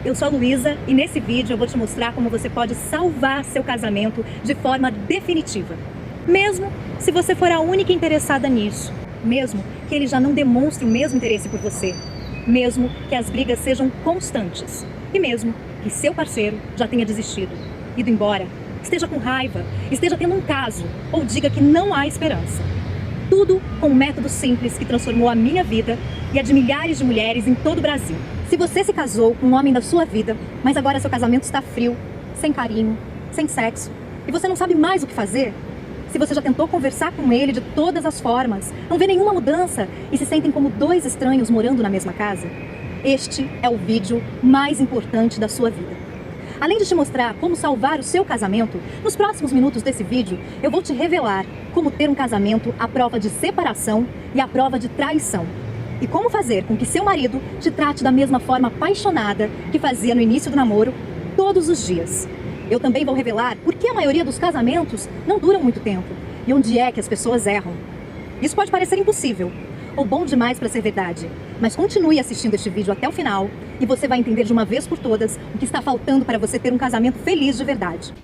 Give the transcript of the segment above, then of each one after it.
Eu sou a Luísa e nesse vídeo eu vou te mostrar como você pode salvar seu casamento de forma definitiva. Mesmo se você for a única interessada nisso, mesmo que ele já não demonstre o mesmo interesse por você, mesmo que as brigas sejam constantes e mesmo que seu parceiro já tenha desistido, ido embora, esteja com raiva, esteja tendo um caso ou diga que não há esperança. Tudo com um método simples que transformou a minha vida e a de milhares de mulheres em todo o Brasil. Se você se casou com um homem da sua vida, mas agora seu casamento está frio, sem carinho, sem sexo, e você não sabe mais o que fazer, se você já tentou conversar com ele de todas as formas, não vê nenhuma mudança e se sentem como dois estranhos morando na mesma casa, este é o vídeo mais importante da sua vida. Além de te mostrar como salvar o seu casamento, nos próximos minutos desse vídeo, eu vou te revelar como ter um casamento à prova de separação e à prova de traição. E como fazer com que seu marido te trate da mesma forma apaixonada que fazia no início do namoro, todos os dias. Eu também vou revelar por que a maioria dos casamentos não duram muito tempo e onde é que as pessoas erram. Isso pode parecer impossível ou bom demais para ser verdade, mas continue assistindo este vídeo até o final e você vai entender de uma vez por todas o que está faltando para você ter um casamento feliz de verdade.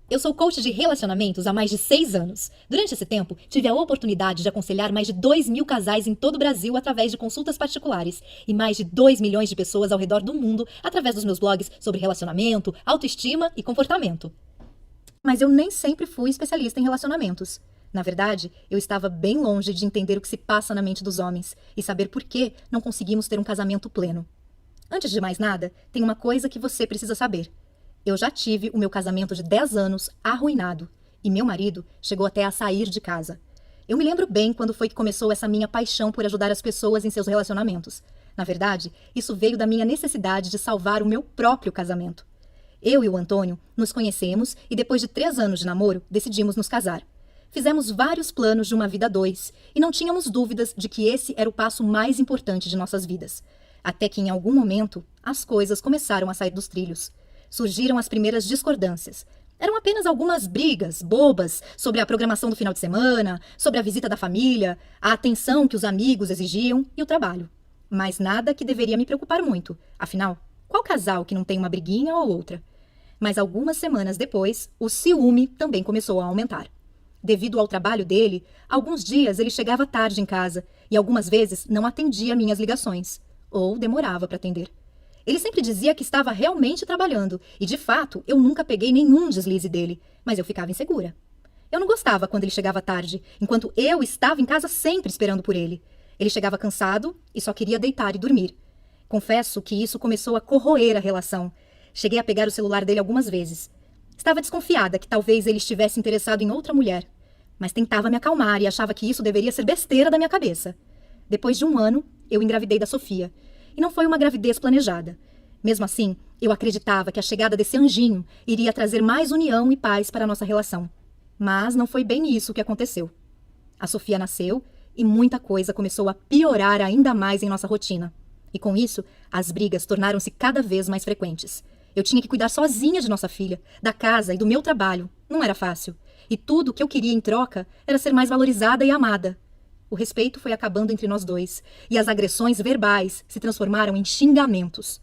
Eu sou coach de relacionamentos há mais de 6 anos. Durante esse tempo, tive a oportunidade de aconselhar mais de 2.000 casais em todo o Brasil através de consultas particulares e mais de 2 milhões de pessoas ao redor do mundo através dos meus blogs sobre relacionamento, autoestima e comportamento. Mas eu nem sempre fui especialista em relacionamentos. Na verdade, eu estava bem longe de entender o que se passa na mente dos homens e saber por que não conseguimos ter um casamento pleno. Antes de mais nada, tem uma coisa que você precisa saber. Eu já tive o meu casamento de 10 anos arruinado e meu marido chegou até a sair de casa. Eu me lembro bem quando foi que começou essa minha paixão por ajudar as pessoas em seus relacionamentos. Na verdade, isso veio da minha necessidade de salvar o meu próprio casamento. Eu e o Antônio nos conhecemos e depois de 3 anos de namoro, decidimos nos casar. Fizemos vários planos de uma vida a dois e não tínhamos dúvidas de que esse era o passo mais importante de nossas vidas. Até que em algum momento, as coisas começaram a sair dos trilhos. Surgiram as primeiras discordâncias. Eram apenas algumas brigas bobas sobre a programação do final de semana, sobre a visita da família, a atenção que os amigos exigiam e o trabalho. Mas nada que deveria me preocupar muito. Afinal, qual casal que não tem uma briguinha ou outra? Mas algumas semanas depois, o ciúme também começou a aumentar. Devido ao trabalho dele, alguns dias ele chegava tarde em casa e algumas vezes não atendia minhas ligações, ou demorava para atender. Ele sempre dizia que estava realmente trabalhando e, de fato, eu nunca peguei nenhum deslize dele, mas eu ficava insegura. Eu não gostava quando ele chegava tarde, enquanto eu estava em casa sempre esperando por ele. Ele chegava cansado e só queria deitar e dormir. Confesso que isso começou a corroer a relação. Cheguei a pegar o celular dele algumas vezes. Estava desconfiada que talvez ele estivesse interessado em outra mulher, mas tentava me acalmar e achava que isso deveria ser besteira da minha cabeça. Depois de 1 ano, eu engravidei da Sofia. E não foi uma gravidez planejada. Mesmo assim, eu acreditava que a chegada desse anjinho iria trazer mais união e paz para a nossa relação. Mas não foi bem isso que aconteceu. A Sofia nasceu e muita coisa começou a piorar ainda mais em nossa rotina. E com isso, as brigas tornaram-se cada vez mais frequentes. Eu tinha que cuidar sozinha de nossa filha, da casa e do meu trabalho. Não era fácil. E tudo o que eu queria em troca era ser mais valorizada e amada. O respeito foi acabando entre nós dois, e as agressões verbais se transformaram em xingamentos.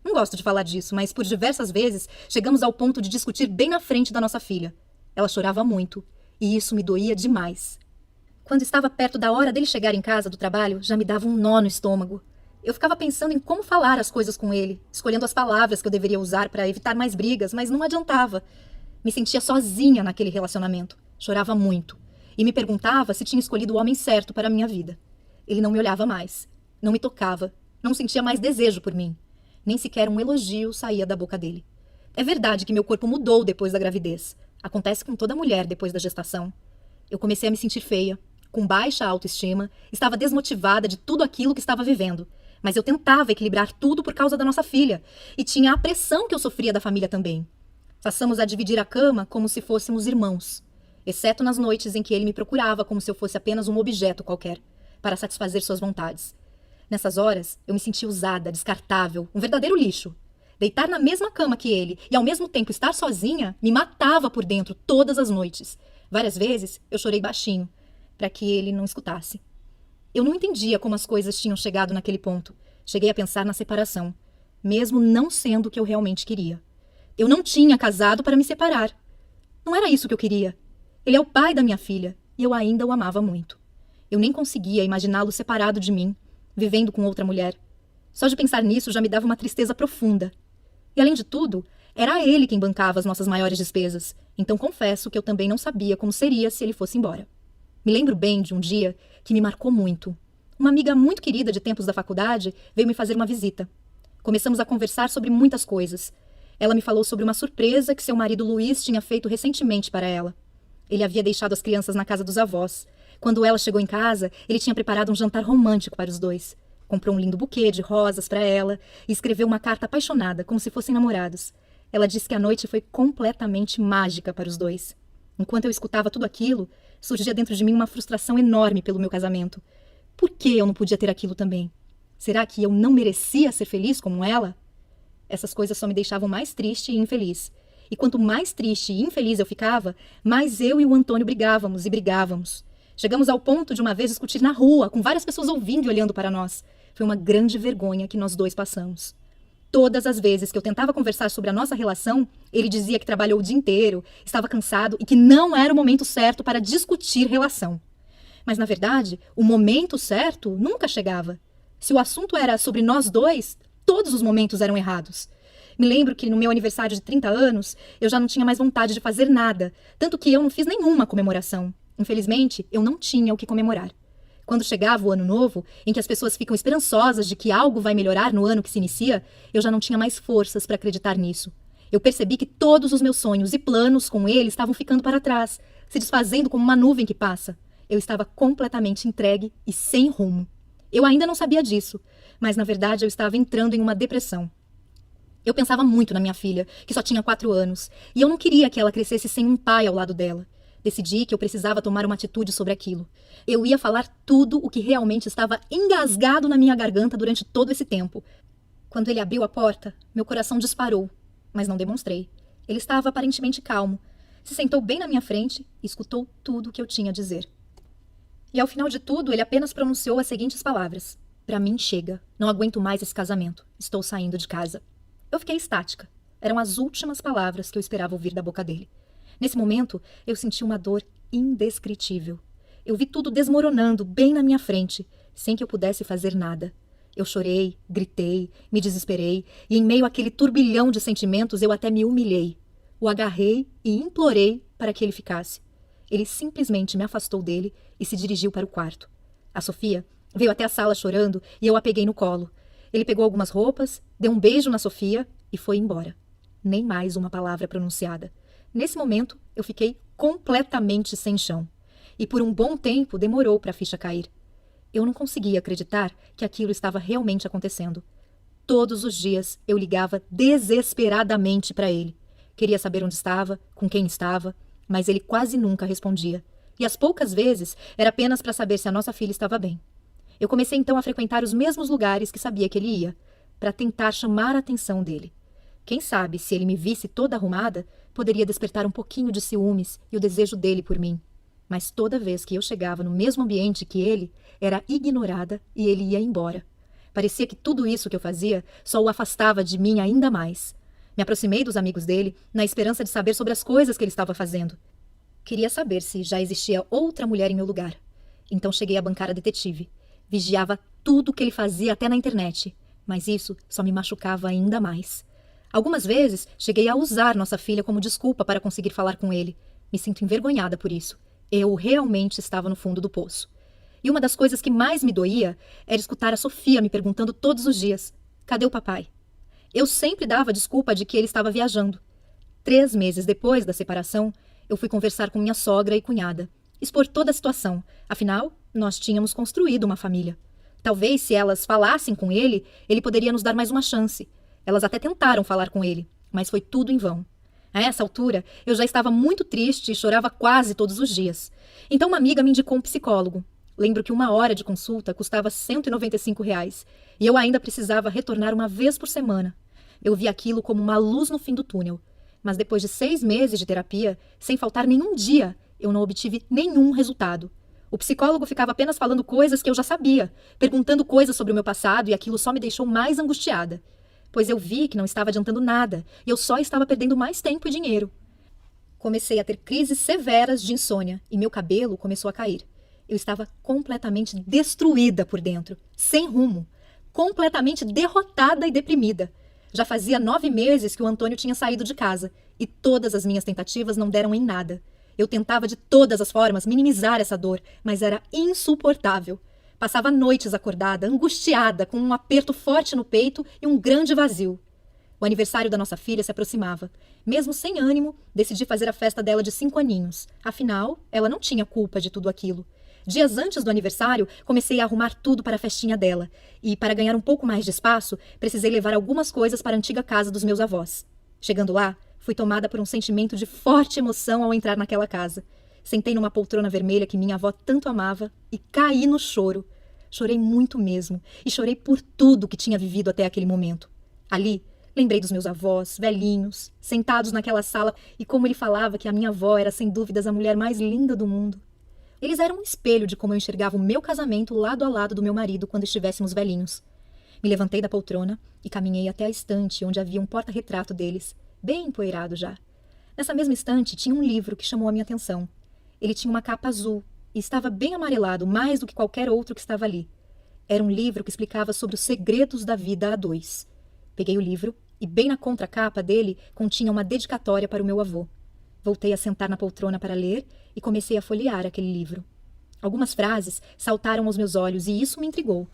Não gosto de falar disso, mas por diversas vezes chegamos ao ponto de discutir bem na frente da nossa filha. Ela chorava muito, e isso me doía demais. Quando estava perto da hora dele chegar em casa do trabalho, já me dava um nó no estômago. Eu ficava pensando em como falar as coisas com ele, escolhendo as palavras que eu deveria usar para evitar mais brigas, mas não adiantava. Me sentia sozinha naquele relacionamento. Chorava muito. E me perguntava se tinha escolhido o homem certo para a minha vida. Ele não me olhava mais. Não me tocava. Não sentia mais desejo por mim. Nem sequer um elogio saía da boca dele. É verdade que meu corpo mudou depois da gravidez. Acontece com toda mulher depois da gestação. Eu comecei a me sentir feia, com baixa autoestima, estava desmotivada de tudo aquilo que estava vivendo. Mas eu tentava equilibrar tudo por causa da nossa filha. E tinha a pressão que eu sofria da família também. Passamos a dividir a cama como se fôssemos irmãos. Exceto nas noites em que ele me procurava como se eu fosse apenas um objeto qualquer, para satisfazer suas vontades. Nessas horas, eu me sentia usada, descartável, um verdadeiro lixo. Deitar na mesma cama que ele e ao mesmo tempo estar sozinha me matava por dentro todas as noites. Várias vezes eu chorei baixinho, para que ele não escutasse. Eu não entendia como as coisas tinham chegado naquele ponto. Cheguei a pensar na separação. mesmo não sendo o que eu realmente queria. Eu não tinha casado para me separar. Não era isso que eu queria. Ele é o pai da minha filha e eu ainda o amava muito. Eu nem conseguia imaginá-lo separado de mim, vivendo com outra mulher. Só de pensar nisso já me dava uma tristeza profunda. E além de tudo, era ele quem bancava as nossas maiores despesas, então confesso que eu também não sabia como seria se ele fosse embora. Me lembro bem de um dia que me marcou muito. Uma amiga muito querida de tempos da faculdade veio me fazer uma visita. Começamos a conversar sobre muitas coisas. Ela me falou sobre uma surpresa que seu marido Luiz tinha feito recentemente para ela. Ele havia deixado as crianças na casa dos avós. Quando ela chegou em casa, ele tinha preparado um jantar romântico para os dois. Comprou um lindo buquê de rosas para ela e escreveu uma carta apaixonada, como se fossem namorados. Ela disse que a noite foi completamente mágica para os dois. Enquanto eu escutava tudo aquilo, surgia dentro de mim uma frustração enorme pelo meu casamento. Por que eu não podia ter aquilo também? Será que eu não merecia ser feliz como ela? Essas coisas só me deixavam mais triste e infeliz. E quanto mais triste e infeliz eu ficava, mais eu e o Antônio brigávamos e brigávamos. Chegamos ao ponto de uma vez discutir na rua, com várias pessoas ouvindo e olhando para nós. Foi uma grande vergonha que nós dois passamos. Todas as vezes que eu tentava conversar sobre a nossa relação, ele dizia que trabalhou o dia inteiro, estava cansado e que não era o momento certo para discutir relação. Mas, na verdade, o momento certo nunca chegava. Se o assunto era sobre nós dois, todos os momentos eram errados. Me lembro que no meu aniversário de 30 anos, eu já não tinha mais vontade de fazer nada, tanto que eu não fiz nenhuma comemoração. Infelizmente, eu não tinha o que comemorar. Quando chegava o ano novo, em que as pessoas ficam esperançosas de que algo vai melhorar no ano que se inicia, eu já não tinha mais forças para acreditar nisso. Eu percebi que todos os meus sonhos e planos com ele estavam ficando para trás, se desfazendo como uma nuvem que passa. Eu estava completamente entregue e sem rumo. Eu ainda não sabia disso, mas na verdade eu estava entrando em uma depressão. Eu pensava muito na minha filha, que só tinha 4 anos, e eu não queria que ela crescesse sem um pai ao lado dela. Decidi que eu precisava tomar uma atitude sobre aquilo. Eu ia falar tudo o que realmente estava engasgado na minha garganta durante todo esse tempo. Quando ele abriu a porta, meu coração disparou, mas não demonstrei. Ele estava aparentemente calmo. Se sentou bem na minha frente e escutou tudo o que eu tinha a dizer. E ao final de tudo, ele apenas pronunciou as seguintes palavras: "Pra mim chega. Não aguento mais esse casamento. Estou saindo de casa." Eu fiquei estática. Eram as últimas palavras que eu esperava ouvir da boca dele. Nesse momento, eu senti uma dor indescritível. Eu vi tudo desmoronando bem na minha frente, sem que eu pudesse fazer nada. Eu chorei, gritei, me desesperei, e em meio àquele turbilhão de sentimentos eu até me humilhei. O agarrei e implorei para que ele ficasse. Ele simplesmente me afastou dele e se dirigiu para o quarto. A Sofia veio até a sala chorando e eu a peguei no colo. Ele pegou algumas roupas, deu um beijo na Sofia e foi embora. Nem mais uma palavra pronunciada. Nesse momento, eu fiquei completamente sem chão. E por um bom tempo demorou para a ficha cair. Eu não conseguia acreditar que aquilo estava realmente acontecendo. Todos os dias eu ligava desesperadamente para ele. Queria saber onde estava, com quem estava, mas ele quase nunca respondia. E as poucas vezes era apenas para saber se a nossa filha estava bem. Eu comecei então a frequentar os mesmos lugares que sabia que ele ia, para tentar chamar a atenção dele. Quem sabe, se ele me visse toda arrumada, poderia despertar um pouquinho de ciúmes e o desejo dele por mim. Mas toda vez que eu chegava no mesmo ambiente que ele, era ignorada e ele ia embora. Parecia que tudo isso que eu fazia só o afastava de mim ainda mais. Me aproximei dos amigos dele, na esperança de saber sobre as coisas que ele estava fazendo. Queria saber se já existia outra mulher em meu lugar. Então cheguei a bancar a detetive. Vigiava tudo o que ele fazia até na internet, mas isso só me machucava ainda mais. Algumas vezes cheguei a usar nossa filha como desculpa para conseguir falar com ele. Me sinto envergonhada por isso. Eu realmente estava no fundo do poço. E uma das coisas que mais me doía era escutar a Sofia me perguntando todos os dias: "Cadê o papai?" Eu sempre dava a desculpa de que ele estava viajando. 3 meses depois da separação, eu fui conversar com minha sogra e cunhada, expor toda a situação. Afinal, nós tínhamos construído uma família. Talvez, se elas falassem com ele, ele poderia nos dar mais uma chance. Elas até tentaram falar com ele, mas foi tudo em vão. A essa altura, eu já estava muito triste e chorava quase todos os dias. Então uma amiga me indicou um psicólogo. Lembro que 1 hora de consulta custava R$ 195 e eu ainda precisava retornar uma vez por semana. Eu vi aquilo como uma luz no fim do túnel. Mas depois de 6 meses de terapia, sem faltar nenhum dia, eu não obtive nenhum resultado. O psicólogo ficava apenas falando coisas que eu já sabia, perguntando coisas sobre o meu passado e aquilo só me deixou mais angustiada. pois eu vi que não estava adiantando nada e eu só estava perdendo mais tempo e dinheiro. Comecei a ter crises severas de insônia e meu cabelo começou a cair. Eu estava completamente destruída por dentro, sem rumo, completamente derrotada e deprimida. Já fazia 9 meses que o Antônio tinha saído de casa e todas as minhas tentativas não deram em nada. Eu tentava de todas as formas minimizar essa dor, mas era insuportável. Passava noites acordada, angustiada, com um aperto forte no peito e um grande vazio. O aniversário da nossa filha se aproximava. Mesmo sem ânimo, decidi fazer a festa dela de 5 aninhos. Afinal, ela não tinha culpa de tudo aquilo. Dias antes do aniversário, comecei a arrumar tudo para a festinha dela. E, para ganhar um pouco mais de espaço, precisei levar algumas coisas para a antiga casa dos meus avós. Chegando lá, fui tomada por um sentimento de forte emoção ao entrar naquela casa. Sentei numa poltrona vermelha que minha avó tanto amava e caí no choro. Chorei muito mesmo, e chorei por tudo que tinha vivido até aquele momento. Ali, lembrei dos meus avós, velhinhos, sentados naquela sala, e como ele falava que a minha avó era sem dúvidas a mulher mais linda do mundo. Eles eram um espelho de como eu enxergava o meu casamento lado a lado do meu marido quando estivéssemos velhinhos. Me levantei da poltrona e caminhei até a estante onde havia um porta-retrato deles, bem empoeirado já. Nessa mesma estante tinha um livro que chamou a minha atenção. Ele tinha uma capa azul e estava bem amarelado, mais do que qualquer outro que estava ali. Era um livro que explicava sobre os segredos da vida a dois. Peguei o livro e bem na contracapa dele continha uma dedicatória para o meu avô. Voltei a sentar na poltrona para ler e comecei a folhear aquele livro. Algumas frases saltaram aos meus olhos e isso me intrigou.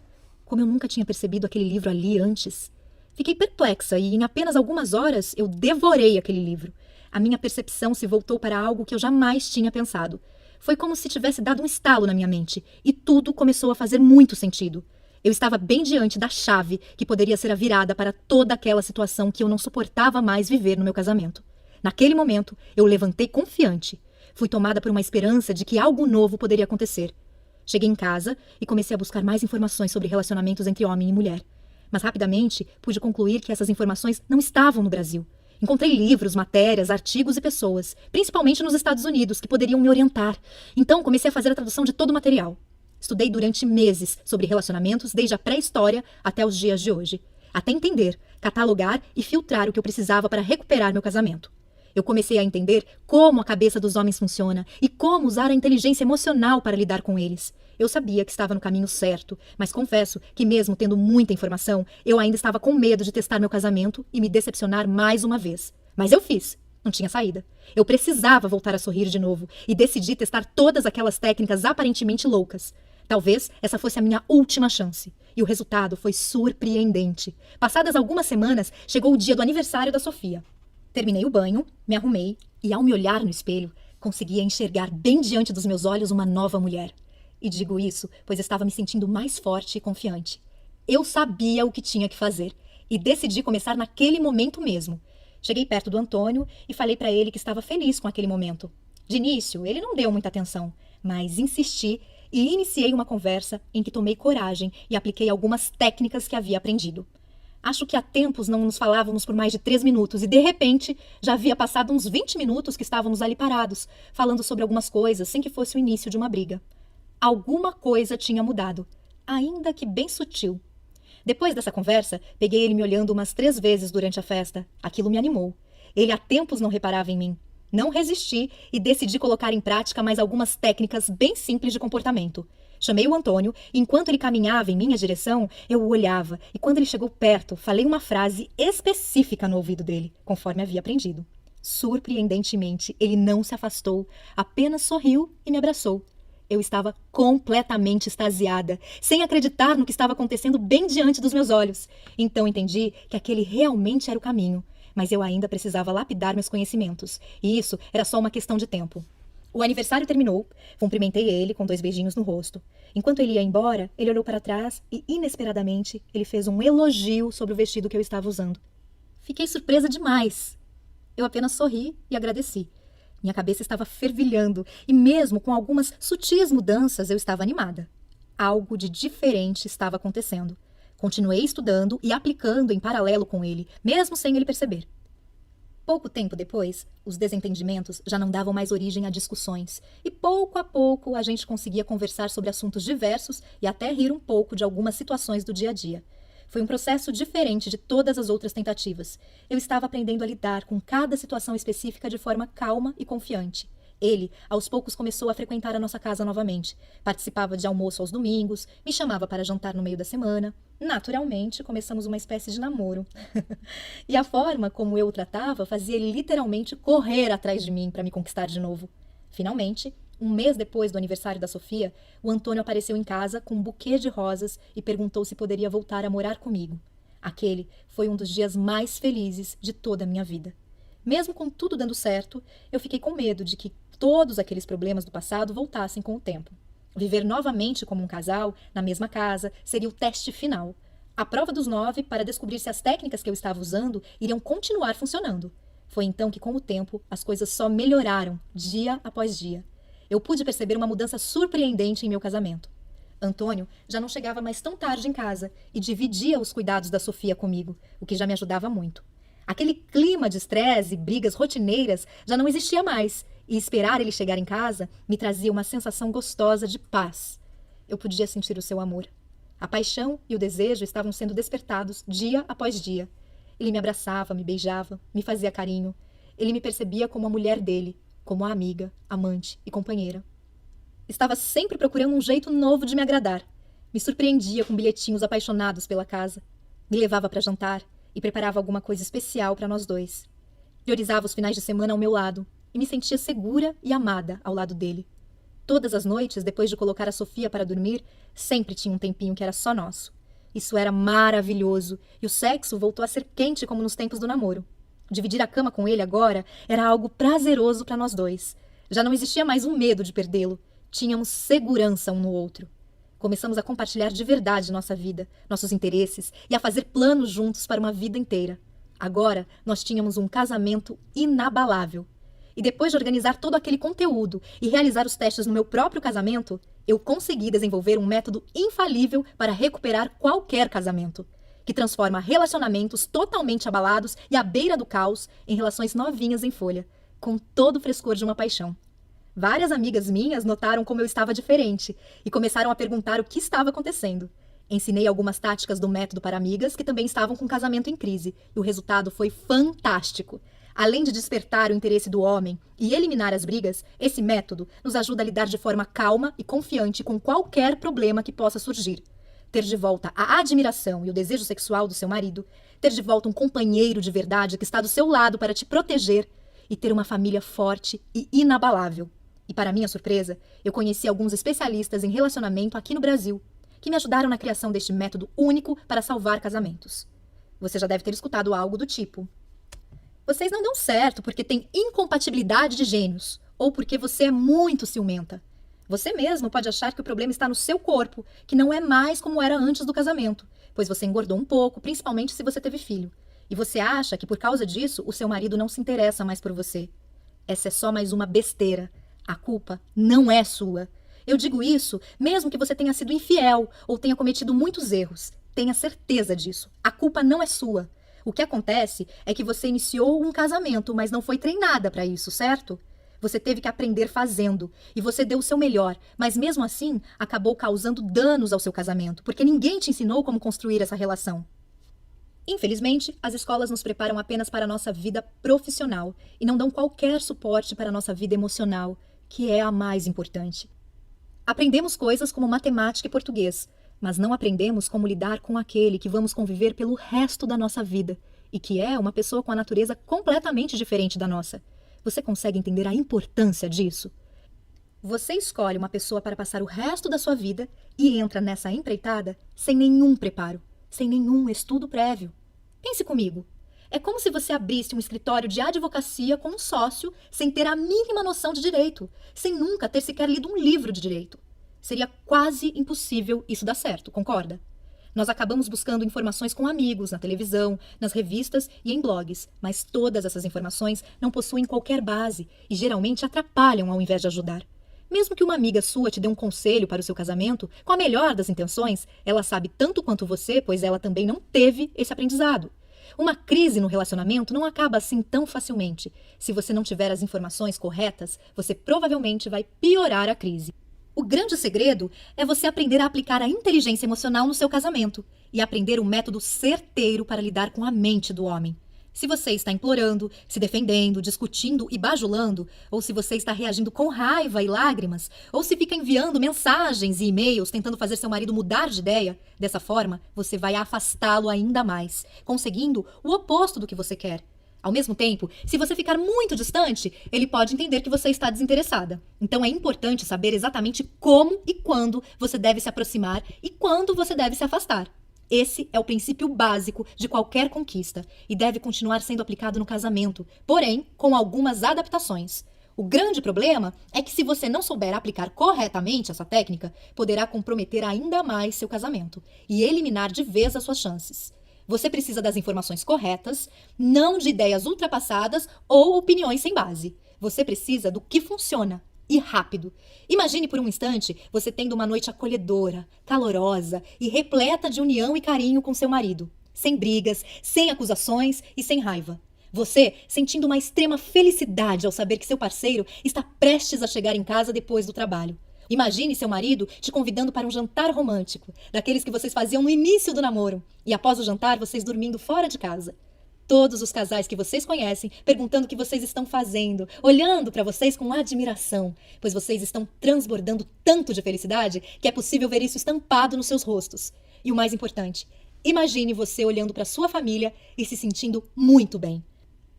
Como eu nunca tinha percebido aquele livro ali antes. Fiquei perplexa e em apenas algumas horas eu devorei aquele livro. A minha percepção se voltou para algo que eu jamais tinha pensado. Foi como se tivesse dado um estalo na minha mente e tudo começou a fazer muito sentido. Eu estava bem diante da chave que poderia ser a virada para toda aquela situação que eu não suportava mais viver no meu casamento. Naquele momento, eu levantei confiante. Fui tomada por uma esperança de que algo novo poderia acontecer. Cheguei em casa e comecei a buscar mais informações sobre relacionamentos entre homem e mulher. Mas rapidamente pude concluir que essas informações não estavam no Brasil. Encontrei livros, matérias, artigos e pessoas, principalmente nos Estados Unidos, que poderiam me orientar. Então comecei a fazer a tradução de todo o material. Estudei durante meses sobre relacionamentos, desde a pré-história até os dias de hoje, até entender, catalogar e filtrar o que eu precisava para recuperar meu casamento. Eu comecei a entender como a cabeça dos homens funciona e como usar a inteligência emocional para lidar com eles. Eu sabia que estava no caminho certo, mas confesso que mesmo tendo muita informação, eu ainda estava com medo de testar meu casamento e me decepcionar mais uma vez. Mas eu fiz. Não tinha saída. Eu precisava voltar a sorrir de novo e decidi testar todas aquelas técnicas aparentemente loucas. Talvez essa fosse a minha última chance. E o resultado foi surpreendente. Passadas algumas semanas, chegou o dia do aniversário da Sofia. Terminei o banho, me arrumei e, ao me olhar no espelho, conseguia enxergar bem diante dos meus olhos uma nova mulher. E digo isso, pois estava me sentindo mais forte e confiante. Eu sabia o que tinha que fazer e decidi começar naquele momento mesmo. Cheguei perto do Antônio e falei para ele que estava feliz com aquele momento. De início, ele não deu muita atenção, mas insisti e iniciei uma conversa em que tomei coragem e apliquei algumas técnicas que havia aprendido. Acho que há tempos não nos falávamos por mais de 3 minutos e, de repente, já havia passado uns 20 minutos que estávamos ali parados, falando sobre algumas coisas sem que fosse o início de uma briga. Alguma coisa tinha mudado, ainda que bem sutil. Depois dessa conversa, peguei ele me olhando umas 3 vezes durante a festa. Aquilo me animou. Ele há tempos não reparava em mim. Não resisti e decidi colocar em prática mais algumas técnicas bem simples de comportamento. Chamei o Antônio e, enquanto ele caminhava em minha direção, eu o olhava e, quando ele chegou perto, falei uma frase específica no ouvido dele, conforme havia aprendido. Surpreendentemente, ele não se afastou, apenas sorriu e me abraçou. Eu estava completamente extasiada, sem acreditar no que estava acontecendo bem diante dos meus olhos. Então entendi que aquele realmente era o caminho, mas eu ainda precisava lapidar meus conhecimentos, e isso era só uma questão de tempo. O aniversário terminou, cumprimentei ele com 2 beijinhos no rosto. Enquanto ele ia embora, ele olhou para trás e, inesperadamente, ele fez um elogio sobre o vestido que eu estava usando. Fiquei surpresa demais. Eu apenas sorri e agradeci. Minha cabeça estava fervilhando e, mesmo com algumas sutis mudanças, eu estava animada. Algo de diferente estava acontecendo. Continuei estudando e aplicando em paralelo com ele, mesmo sem ele perceber. Pouco tempo depois, os desentendimentos já não davam mais origem a discussões, e pouco a pouco a gente conseguia conversar sobre assuntos diversos e até rir um pouco de algumas situações do dia a dia. Foi um processo diferente de todas as outras tentativas. Eu estava aprendendo a lidar com cada situação específica de forma calma e confiante. Ele, aos poucos, começou a frequentar a nossa casa novamente. Participava de almoço aos domingos, me chamava para jantar no meio da semana. Naturalmente, começamos uma espécie de namoro. E a forma como eu o tratava fazia ele literalmente correr atrás de mim para me conquistar de novo. Finalmente, um mês depois do aniversário da Sofia, o Antônio apareceu em casa com um buquê de rosas e perguntou se poderia voltar a morar comigo. Aquele foi um dos dias mais felizes de toda a minha vida. Mesmo com tudo dando certo, eu fiquei com medo de que todos aqueles problemas do passado voltassem com o tempo. Viver novamente como um casal, na mesma casa, seria o teste final. A prova dos 9 para descobrir se as técnicas que eu estava usando iriam continuar funcionando. Foi então que, com o tempo, as coisas só melhoraram, dia após dia. Eu pude perceber uma mudança surpreendente em meu casamento. Antônio já não chegava mais tão tarde em casa e dividia os cuidados da Sofia comigo, o que já me ajudava muito. Aquele clima de estresse e brigas rotineiras já não existia mais, e esperar ele chegar em casa me trazia uma sensação gostosa de paz. Eu podia sentir o seu amor. A paixão e o desejo estavam sendo despertados dia após dia. Ele me abraçava, me beijava, me fazia carinho. Ele me percebia como a mulher dele, como a amiga, amante e companheira. Estava sempre procurando um jeito novo de me agradar. Me surpreendia com bilhetinhos apaixonados pela casa. Me levava para jantar e preparava alguma coisa especial para nós dois. Priorizava os finais de semana ao meu lado e me sentia segura e amada ao lado dele. Todas as noites, depois de colocar a Sofia para dormir, sempre tinha um tempinho que era só nosso. Isso era maravilhoso e o sexo voltou a ser quente como nos tempos do namoro. Dividir a cama com ele agora era algo prazeroso para nós dois. Já não existia mais um medo de perdê-lo. Tínhamos segurança um no outro. Começamos a compartilhar de verdade nossa vida, nossos interesses e a fazer planos juntos para uma vida inteira. Agora, nós tínhamos um casamento inabalável. E depois de organizar todo aquele conteúdo e realizar os testes no meu próprio casamento, eu consegui desenvolver um método infalível para recuperar qualquer casamento, que transforma relacionamentos totalmente abalados e à beira do caos em relações novinhas em folha, com todo o frescor de uma paixão. Várias amigas minhas notaram como eu estava diferente e começaram a perguntar o que estava acontecendo. Ensinei algumas táticas do método para amigas que também estavam com o casamento em crise, e o resultado foi fantástico. Além de despertar o interesse do homem e eliminar as brigas, esse método nos ajuda a lidar de forma calma e confiante com qualquer problema que possa surgir. Ter de volta a admiração e o desejo sexual do seu marido, ter de volta um companheiro de verdade que está do seu lado para te proteger e ter uma família forte e inabalável. E para minha surpresa, eu conheci alguns especialistas em relacionamento aqui no Brasil, que me ajudaram na criação deste método único para salvar casamentos. Você já deve ter escutado algo do tipo: vocês não dão certo porque tem incompatibilidade de gênios, ou porque você é muito ciumenta. Você mesmo pode achar que o problema está no seu corpo, que não é mais como era antes do casamento, pois você engordou um pouco, principalmente se você teve filho. E você acha que por causa disso o seu marido não se interessa mais por você. Essa é só mais uma besteira. A culpa não é sua. Eu digo isso mesmo que você tenha sido infiel ou tenha cometido muitos erros. Tenha certeza disso. A culpa não é sua. O que acontece é que você iniciou um casamento, mas não foi treinada para isso, certo? Você teve que aprender fazendo, e você deu o seu melhor, mas mesmo assim acabou causando danos ao seu casamento, porque ninguém te ensinou como construir essa relação. Infelizmente, as escolas nos preparam apenas para a nossa vida profissional e não dão qualquer suporte para a nossa vida emocional, que é a mais importante. Aprendemos coisas como matemática e português, mas não aprendemos como lidar com aquele que vamos conviver pelo resto da nossa vida e que é uma pessoa com a natureza completamente diferente da nossa. Você consegue entender a importância disso? Você escolhe uma pessoa para passar o resto da sua vida e entra nessa empreitada sem nenhum preparo, sem nenhum estudo prévio. Pense comigo. É como se você abrisse um escritório de advocacia com um sócio sem ter a mínima noção de direito, sem nunca ter sequer lido um livro de direito. Seria quase impossível isso dar certo, concorda? Nós acabamos buscando informações com amigos, na televisão, nas revistas e em blogs, mas todas essas informações não possuem qualquer base e geralmente atrapalham ao invés de ajudar. Mesmo que uma amiga sua te dê um conselho para o seu casamento, com a melhor das intenções, ela sabe tanto quanto você, pois ela também não teve esse aprendizado. Uma crise no relacionamento não acaba assim tão facilmente. Se você não tiver as informações corretas, você provavelmente vai piorar a crise. O grande segredo é você aprender a aplicar a inteligência emocional no seu casamento e aprender um método certeiro para lidar com a mente do homem. Se você está implorando, se defendendo, discutindo e bajulando, ou se você está reagindo com raiva e lágrimas, ou se fica enviando mensagens e e-mails tentando fazer seu marido mudar de ideia, dessa forma você vai afastá-lo ainda mais, conseguindo o oposto do que você quer. Ao mesmo tempo, se você ficar muito distante, ele pode entender que você está desinteressada. Então é importante saber exatamente como e quando você deve se aproximar e quando você deve se afastar. Esse é o princípio básico de qualquer conquista e deve continuar sendo aplicado no casamento, porém com algumas adaptações. O grande problema é que se você não souber aplicar corretamente essa técnica, poderá comprometer ainda mais seu casamento e eliminar de vez as suas chances. Você precisa das informações corretas, não de ideias ultrapassadas ou opiniões sem base. Você precisa do que funciona. E rápido. Imagine por um instante você tendo uma noite acolhedora, calorosa e repleta de união e carinho com seu marido. Sem brigas, sem acusações e sem raiva. Você sentindo uma extrema felicidade ao saber que seu parceiro está prestes a chegar em casa depois do trabalho. Imagine seu marido te convidando para um jantar romântico, daqueles que vocês faziam no início do namoro, e após o jantar vocês dormindo fora de casa. Todos os casais que vocês conhecem perguntando o que vocês estão fazendo, olhando para vocês com admiração, pois vocês estão transbordando tanto de felicidade que é possível ver isso estampado nos seus rostos. E o mais importante, imagine você olhando para sua família e se sentindo muito bem.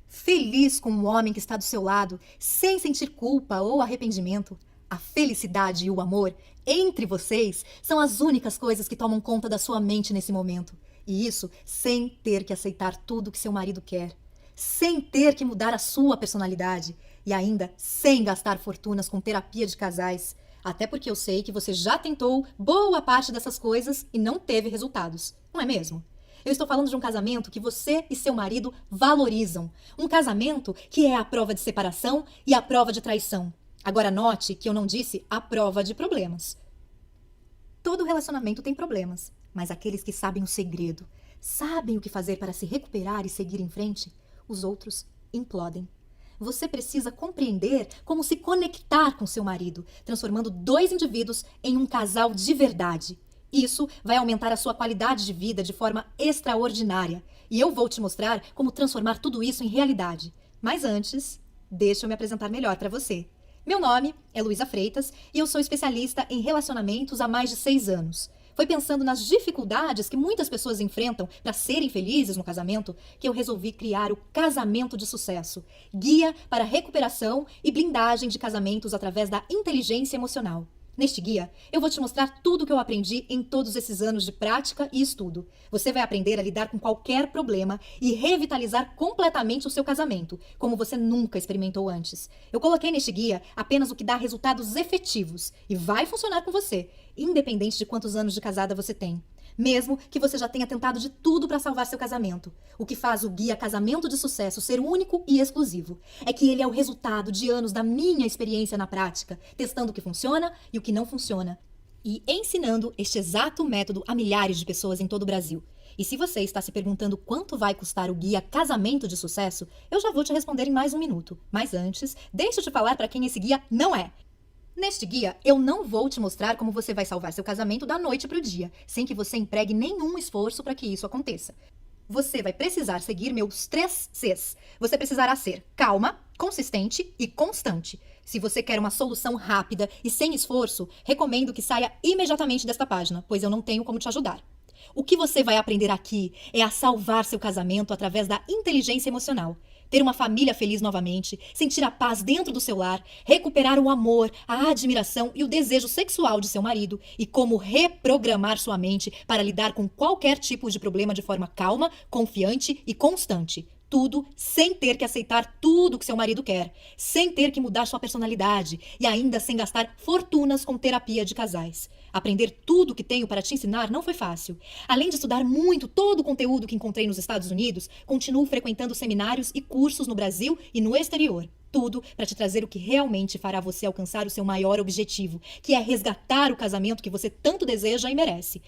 Feliz com o homem que está do seu lado, sem sentir culpa ou arrependimento. A felicidade e o amor entre vocês são as únicas coisas que tomam conta da sua mente nesse momento. E isso sem ter que aceitar tudo que seu marido quer, sem ter que mudar a sua personalidade e ainda sem gastar fortunas com terapia de casais. Até porque eu sei que você já tentou boa parte dessas coisas e não teve resultados, não é mesmo? Eu estou falando de um casamento que você e seu marido valorizam. Um casamento que é a prova de separação e a prova de traição. Agora note que eu não disse a prova de problemas. Todo relacionamento tem problemas. Mas aqueles que sabem o segredo, sabem o que fazer para se recuperar e seguir em frente, os outros implodem. Você precisa compreender como se conectar com seu marido, transformando dois indivíduos em um casal de verdade. Isso vai aumentar a sua qualidade de vida de forma extraordinária. E eu vou te mostrar como transformar tudo isso em realidade. Mas antes, deixa eu me apresentar melhor para você. Meu nome é Luísa Freitas e eu sou especialista em relacionamentos há mais de 6 anos. Foi pensando nas dificuldades que muitas pessoas enfrentam para serem felizes no casamento que eu resolvi criar o Casamento de Sucesso, guia para recuperação e blindagem de casamentos através da inteligência emocional. Neste guia, eu vou te mostrar tudo o que eu aprendi em todos esses anos de prática e estudo. Você vai aprender a lidar com qualquer problema e revitalizar completamente o seu casamento, como você nunca experimentou antes. Eu coloquei neste guia apenas o que dá resultados efetivos e vai funcionar com você, independente de quantos anos de casada você tem. Mesmo que você já tenha tentado de tudo para salvar seu casamento. O que faz o guia Casamento de Sucesso ser único e exclusivo é que ele é o resultado de anos da minha experiência na prática, testando o que funciona e o que não funciona, e ensinando este exato método a milhares de pessoas em todo o Brasil. E se você está se perguntando quanto vai custar o guia Casamento de Sucesso, eu já vou te responder em mais um minuto. Mas antes, deixa eu te falar para quem esse guia não é. Neste guia, eu não vou te mostrar como você vai salvar seu casamento da noite para o dia, sem que você empregue nenhum esforço para que isso aconteça. Você vai precisar seguir meus 3 Cs. Você precisará ser calma, consistente e constante. Se você quer uma solução rápida e sem esforço, recomendo que saia imediatamente desta página, pois eu não tenho como te ajudar. O que você vai aprender aqui é a salvar seu casamento através da inteligência emocional. Ter uma família feliz novamente, sentir a paz dentro do seu lar, recuperar o amor, a admiração e o desejo sexual de seu marido e como reprogramar sua mente para lidar com qualquer tipo de problema de forma calma, confiante e constante. Tudo sem ter que aceitar tudo que seu marido quer, sem ter que mudar sua personalidade e ainda sem gastar fortunas com terapia de casais. Aprender tudo o que tenho para te ensinar não foi fácil. Além de estudar muito todo o conteúdo que encontrei nos Estados Unidos, continuo frequentando seminários e cursos no Brasil e no exterior. Tudo para te trazer o que realmente fará você alcançar o seu maior objetivo, que é resgatar o casamento que você tanto deseja e merece.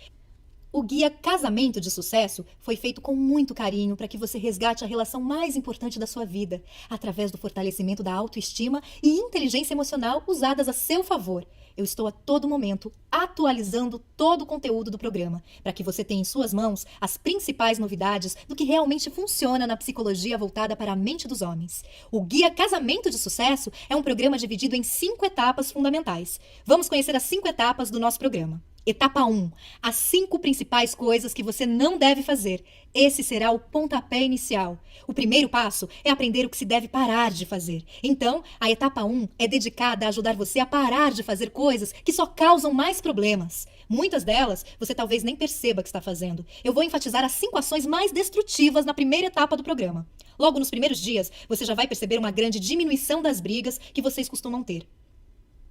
O guia Casamento de Sucesso foi feito com muito carinho para que você resgate a relação mais importante da sua vida, através do fortalecimento da autoestima e inteligência emocional usadas a seu favor. eu estou a todo momento atualizando todo o conteúdo do programa, para que você tenha em suas mãos as principais novidades do que realmente funciona na psicologia voltada para a mente dos homens. O Guia Casamento de Sucesso é um programa dividido em 5 etapas fundamentais. Vamos conhecer as 5 etapas do nosso programa. Etapa 1. As 5 principais coisas que você não deve fazer. Esse será o pontapé inicial. O primeiro passo é aprender o que se deve parar de fazer. Então, a etapa 1 é dedicada a ajudar você a parar de fazer coisas que só causam mais problemas. Muitas delas você talvez nem perceba que está fazendo. Eu vou enfatizar as 5 ações mais destrutivas na primeira etapa do programa. Logo nos primeiros dias, você já vai perceber uma grande diminuição das brigas que vocês costumam ter.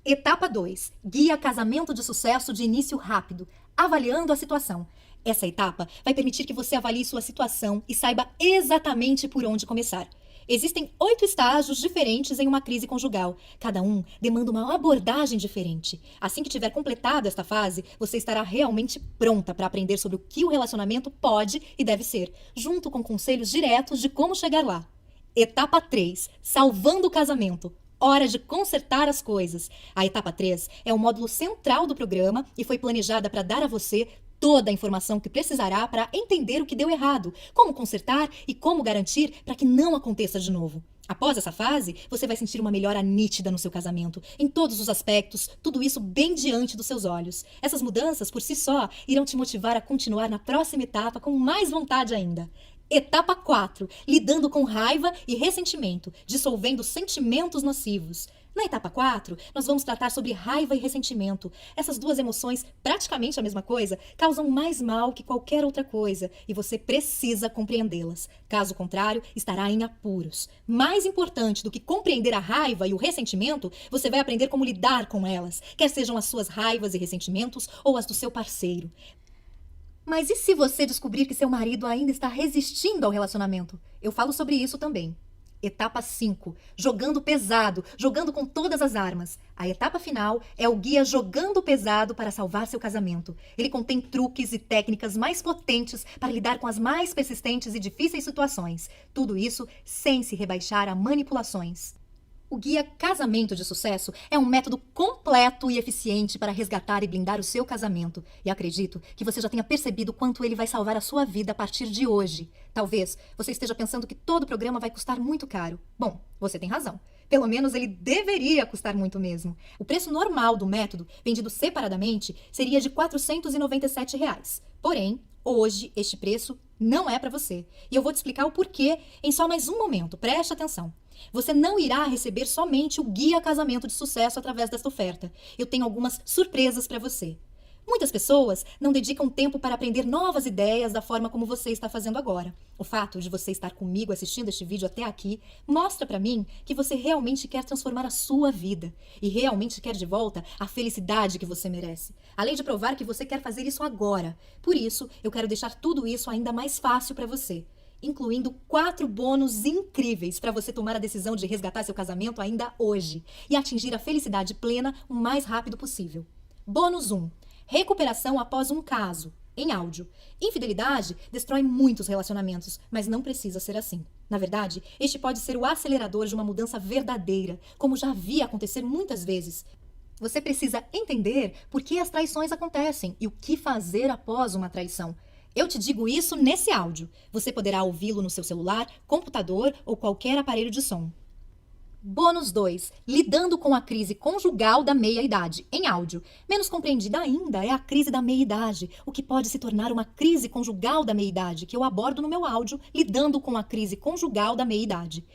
Etapa 2. Guia Casamento de Sucesso de início rápido, avaliando a situação. Essa etapa vai permitir que você avalie sua situação e saiba exatamente por onde começar. Existem 8 estágios diferentes em uma crise conjugal. Cada um demanda uma abordagem diferente. Assim que tiver completado esta fase, você estará realmente pronta para aprender sobre o que o relacionamento pode e deve ser, junto com conselhos diretos de como chegar lá. Etapa 3. Salvando o casamento. Hora de consertar as coisas. A etapa 3 é o módulo central do programa e foi planejada para dar a você toda a informação que precisará para entender o que deu errado, como consertar e como garantir para que não aconteça de novo. Após essa fase, você vai sentir uma melhora nítida no seu casamento, em todos os aspectos, tudo isso bem diante dos seus olhos. Essas mudanças, por si só, irão te motivar a continuar na próxima etapa com mais vontade ainda. Etapa 4. Lidando com raiva e ressentimento, dissolvendo sentimentos nocivos. Na etapa 4, nós vamos tratar sobre raiva e ressentimento. Essas duas emoções, praticamente a mesma coisa, causam mais mal que qualquer outra coisa e você precisa compreendê-las. Caso contrário, estará em apuros. Mais importante do que compreender a raiva e o ressentimento, você vai aprender como lidar com elas, quer sejam as suas raivas e ressentimentos ou as do seu parceiro. Mas e se você descobrir que seu marido ainda está resistindo ao relacionamento? Eu falo sobre isso também. Etapa 5. Jogando pesado, jogando com todas as armas. A etapa final é o guia Jogando Pesado para salvar seu casamento. Ele contém truques e técnicas mais potentes para lidar com as mais persistentes e difíceis situações. Tudo isso sem se rebaixar a manipulações. O Guia Casamento de Sucesso é um método completo e eficiente para resgatar e blindar o seu casamento. E acredito que você já tenha percebido quanto ele vai salvar a sua vida a partir de hoje. Talvez você esteja pensando que todo o programa vai custar muito caro. Bom, você tem razão. Pelo menos ele deveria custar muito mesmo. O preço normal do método, vendido separadamente, seria de R$ 497. Porém, hoje este preço não é para você. E eu vou te explicar o porquê em só mais um momento. Preste atenção. Você não irá receber somente o Guia Casamento de Sucesso através desta oferta. Eu tenho algumas surpresas para você. Muitas pessoas não dedicam tempo para aprender novas ideias da forma como você está fazendo agora. O fato de você estar comigo assistindo este vídeo até aqui mostra para mim que você realmente quer transformar a sua vida e realmente quer de volta a felicidade que você merece. Além de provar que você quer fazer isso agora. Por isso, eu quero deixar tudo isso ainda mais fácil para você, incluindo 4 bônus incríveis para você tomar a decisão de resgatar seu casamento ainda hoje e atingir a felicidade plena o mais rápido possível. Bônus 1. Recuperação após um caso, em áudio. Infidelidade destrói muitos relacionamentos, mas não precisa ser assim. Na verdade, este pode ser o acelerador de uma mudança verdadeira, como já vi acontecer muitas vezes. Você precisa entender por que as traições acontecem e o que fazer após uma traição. Eu te digo isso nesse áudio. Você poderá ouvi-lo no seu celular, computador ou qualquer aparelho de som. Bônus 2. Lidando com a crise conjugal da meia-idade, em áudio. Menos compreendida ainda é a crise da meia-idade, o que pode se tornar uma crise conjugal da meia-idade, que eu abordo no meu áudio, Lidando com a crise conjugal da meia-idade.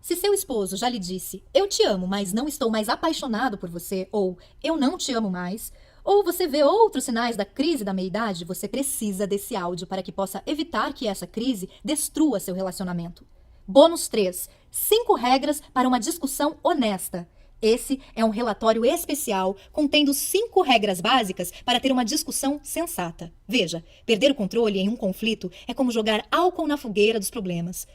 Se seu esposo já lhe disse, eu te amo, mas não estou mais apaixonado por você, ou eu não te amo mais, ou você vê outros sinais da crise da meia-idade, você precisa desse áudio para que possa evitar que essa crise destrua seu relacionamento. Bônus 3. 5 regras para uma discussão honesta. Esse é um relatório especial contendo 5 regras básicas para ter uma discussão sensata. Veja, perder o controle em um conflito é como jogar álcool na fogueira dos problemas.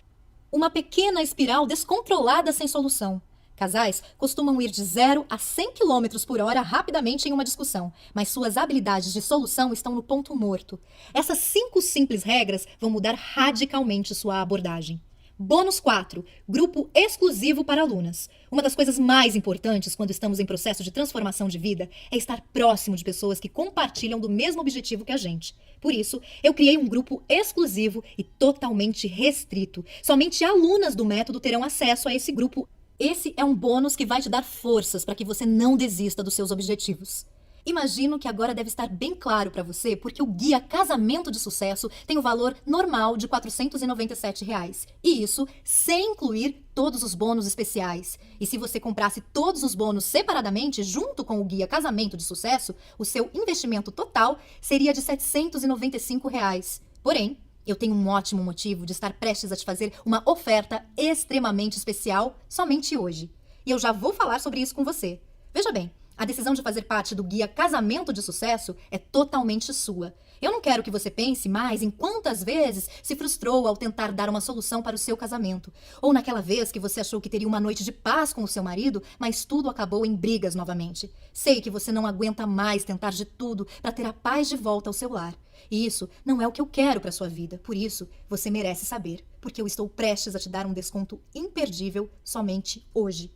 Uma pequena espiral descontrolada sem solução. Casais costumam ir de 0 a 100 km por hora rapidamente em uma discussão, mas suas habilidades de solução estão no ponto morto. Essas 5 simples regras vão mudar radicalmente sua abordagem. Bônus 4. Grupo exclusivo para alunas. Uma das coisas mais importantes quando estamos em processo de transformação de vida é estar próximo de pessoas que compartilham do mesmo objetivo que a gente. Por isso, eu criei um grupo exclusivo e totalmente restrito. Somente alunas do método terão acesso a esse grupo. Esse é um bônus que vai te dar forças para que você não desista dos seus objetivos. Imagino que agora deve estar bem claro para você porque o Guia Casamento de Sucesso tem o valor normal de R$ 497. E isso sem incluir todos os bônus especiais. E se você comprasse todos os bônus separadamente, junto com o Guia Casamento de Sucesso, o seu investimento total seria de R$ 795. Porém, eu tenho um ótimo motivo de estar prestes a te fazer uma oferta extremamente especial somente hoje. E eu já vou falar sobre isso com você. Veja bem, a decisão de fazer parte do Guia Casamento de Sucesso é totalmente sua. Eu não quero que você pense mais em quantas vezes se frustrou ao tentar dar uma solução para o seu casamento. Ou naquela vez que você achou que teria uma noite de paz com o seu marido, mas tudo acabou em brigas novamente. Sei que você não aguenta mais tentar de tudo para ter a paz de volta ao seu lar. E isso não é o que eu quero para sua vida. Por isso, você merece saber, porque eu estou prestes a te dar um desconto imperdível somente hoje.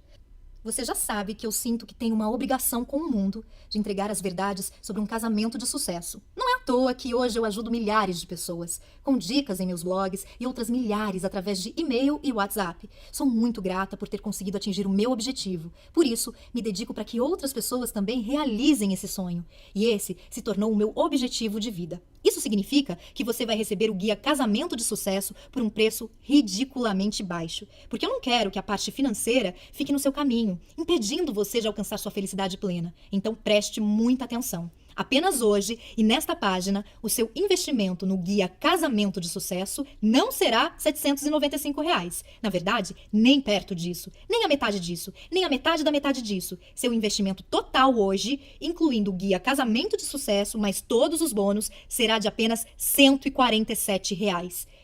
Você já sabe que eu sinto que tenho uma obrigação com o mundo de entregar as verdades sobre um casamento de sucesso. Não é à toa que hoje eu ajudo milhares de pessoas, com dicas em meus blogs e outras milhares através de e-mail e WhatsApp. Sou muito grata por ter conseguido atingir o meu objetivo. Por isso, me dedico para que outras pessoas também realizem esse sonho. E esse se tornou o meu objetivo de vida. Isso significa que você vai receber o Guia Casamento de Sucesso por um preço ridiculamente baixo. Porque eu não quero que a parte financeira fique no seu caminho, impedindo você de alcançar sua felicidade plena. Então preste muita atenção. Apenas hoje e nesta página, o seu investimento no Guia Casamento de Sucesso não será R$ 795. Na verdade, nem perto disso, nem a metade disso, nem a metade da metade disso. Seu investimento total hoje, incluindo o Guia Casamento de Sucesso, mais todos os bônus, será de apenas R$ 147.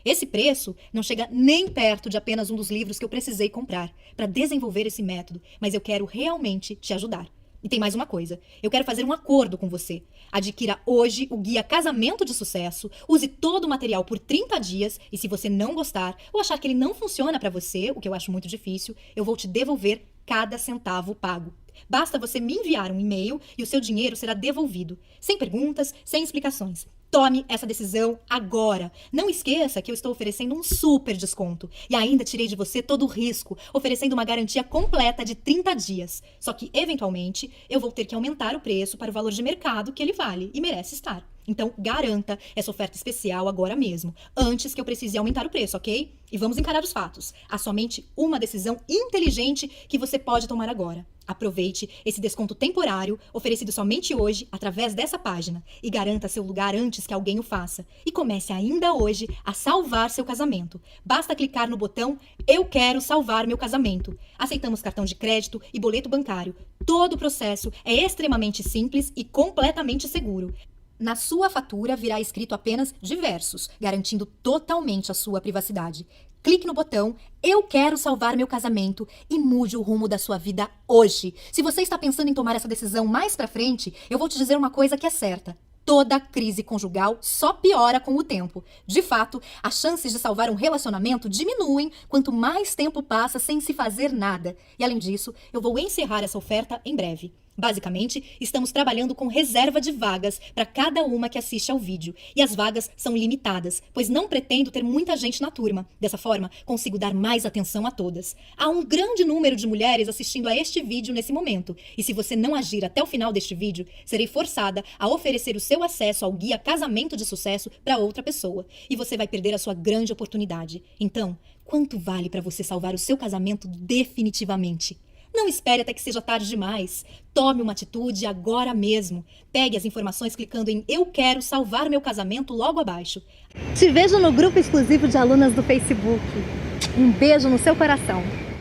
Esse preço não chega nem perto de apenas um dos livros que eu precisei comprar para desenvolver esse método, mas eu quero realmente te ajudar. E tem mais uma coisa, eu quero fazer um acordo com você. Adquira hoje o Guia Casamento de Sucesso, use todo o material por 30 dias e se você não gostar ou achar que ele não funciona para você, o que eu acho muito difícil, eu vou te devolver cada centavo pago. Basta você me enviar um e-mail e o seu dinheiro será devolvido, sem perguntas, sem explicações. Tome essa decisão agora. Não esqueça que eu estou oferecendo um super desconto. E ainda tirei de você todo o risco, oferecendo uma garantia completa de 30 dias. Só que, eventualmente, eu vou ter que aumentar o preço para o valor de mercado que ele vale e merece estar. Então, garanta essa oferta especial agora mesmo, antes que eu precise aumentar o preço, ok? E vamos encarar os fatos. Há somente uma decisão inteligente que você pode tomar agora. Aproveite esse desconto temporário, oferecido somente hoje, através dessa página, e garanta seu lugar antes que alguém o faça. E comece ainda hoje a salvar seu casamento. Basta clicar no botão Eu Quero Salvar Meu Casamento. Aceitamos cartão de crédito e boleto bancário. Todo o processo é extremamente simples e completamente seguro. Na sua fatura virá escrito apenas diversos, garantindo totalmente a sua privacidade. Clique no botão Eu Quero Salvar Meu Casamento e mude o rumo da sua vida hoje. Se você está pensando em tomar essa decisão mais pra frente, eu vou te dizer uma coisa que é certa. Toda crise conjugal só piora com o tempo. De fato, as chances de salvar um relacionamento diminuem quanto mais tempo passa sem se fazer nada. E além disso, eu vou encerrar essa oferta em breve. Basicamente, estamos trabalhando com reserva de vagas para cada uma que assiste ao vídeo. E as vagas são limitadas, pois não pretendo ter muita gente na turma. Dessa forma, consigo dar mais atenção a todas. Há um grande número de mulheres assistindo a este vídeo nesse momento. E se você não agir até o final deste vídeo, serei forçada a oferecer o seu acesso ao Guia Casamento de Sucesso para outra pessoa. E você vai perder a sua grande oportunidade. Então, quanto vale para você salvar o seu casamento definitivamente? Não espere até que seja tarde demais. Tome uma atitude agora mesmo. Pegue as informações clicando em Eu Quero Salvar Meu Casamento logo abaixo. Te vejo no grupo exclusivo de alunas do Facebook. Um beijo no seu coração.